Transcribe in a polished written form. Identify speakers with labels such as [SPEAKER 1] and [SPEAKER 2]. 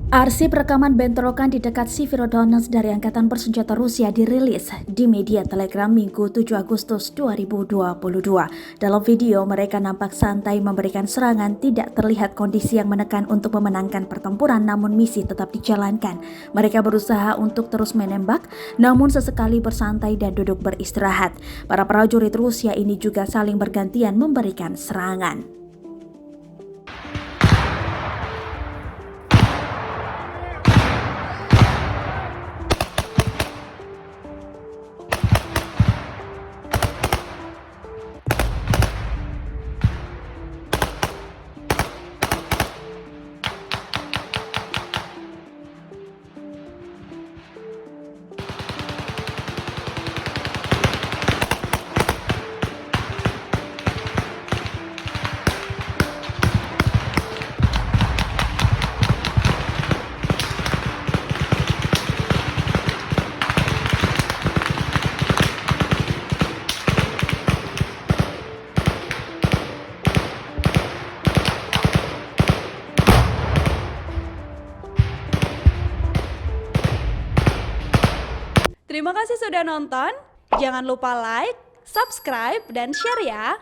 [SPEAKER 1] Arsip rekaman bentrokan di dekat Severodonetsk dari Angkatan Bersenjata Rusia dirilis di media Telegram Minggu 7 Agustus 2022. Dalam video, mereka nampak santai memberikan serangan, tidak terlihat kondisi yang menekan untuk memenangkan pertempuran, namun misi tetap dijalankan. Mereka berusaha untuk terus menembak, namun sesekali bersantai dan duduk beristirahat. Para prajurit Rusia ini juga saling bergantian memberikan serangan.
[SPEAKER 2] Terima kasih sudah nonton. Jangan lupa like, subscribe, dan share ya.